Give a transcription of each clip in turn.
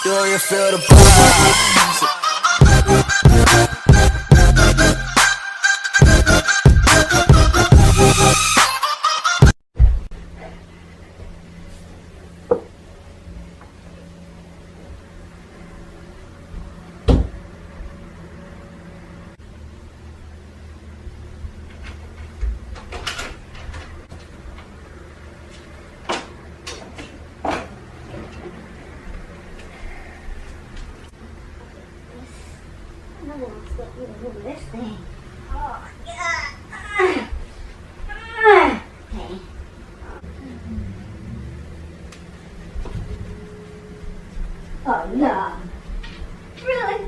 Do you feel the vibes? This thing. Oh, yeah. Okay. Oh, no. Really?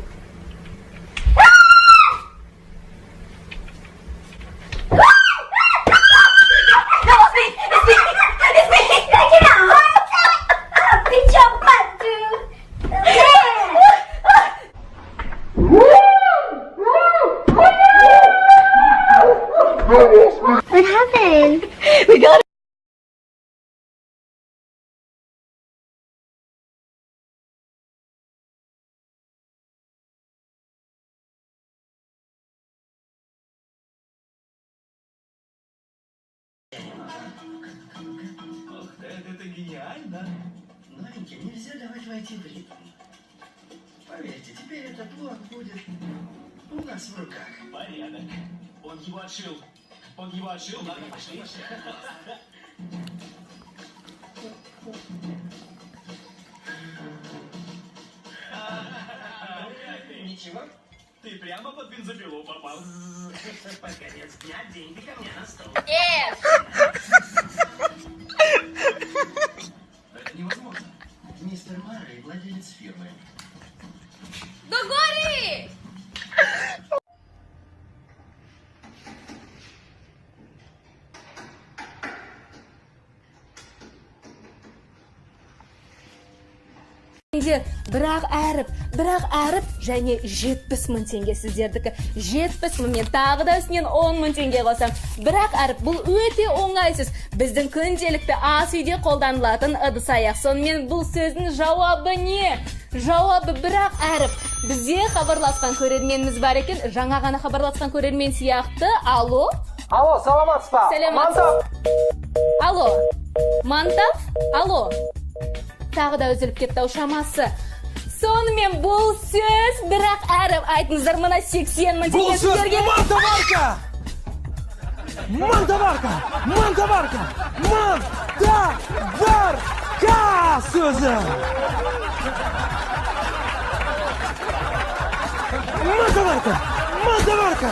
What happened? We got it. Это гениально. Новенький, нельзя давать войти в ритм. Поверьте, теперь этот блок будет у нас в руках. Порядок. Он его отшил. Ладно, пошли. Ничего? Ты прямо под бензопилу попал. Под конец дня деньги ко мне на стол. Это невозможно. Мистер Маррей владелец фирмы. До гори! Бірақ әріп және 70 мың теңге сіздердікі. 70 мың, мен тағы да үстінен 10 мың теңге қосам. Бірақ әріп бұл өте оңайсыз. Біздің күнделікті ас үйде қолданылатын ыдыс аяқ. Сонымен бұл сөздің жауабы не? Жауабы бірақ әріп. Бізде хабарласқан көрерменіміз бар екен. Жаңа ғана хабарласқан көрермен сияқты. Алло? Алло, саламатсыз ба? Сәлематсыз. Алло? Мантап? Алло? Тағы да үзіліп кетті шамасы. Сонымен бұл сөз бірақ әріп. Айтыңыздар, мына 80 мың теңге сіздерге. Бұл сөз мантабарка сөзі. Мантабарка.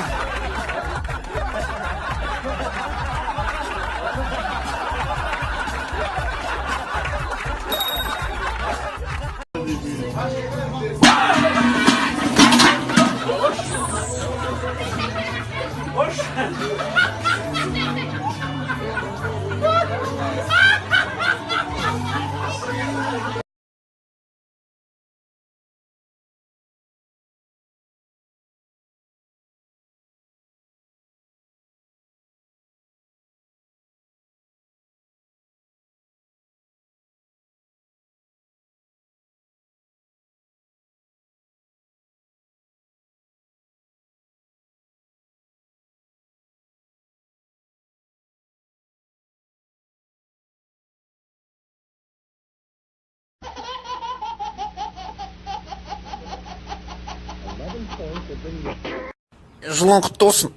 Жылың құтты olsun.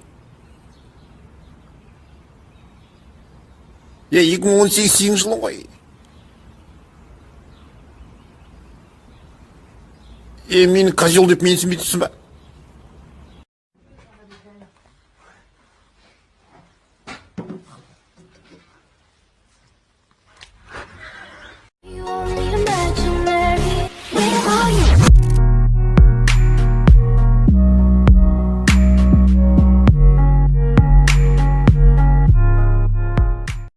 2018 жылы ғой. Мені козел деп менсінбейтінсің ба?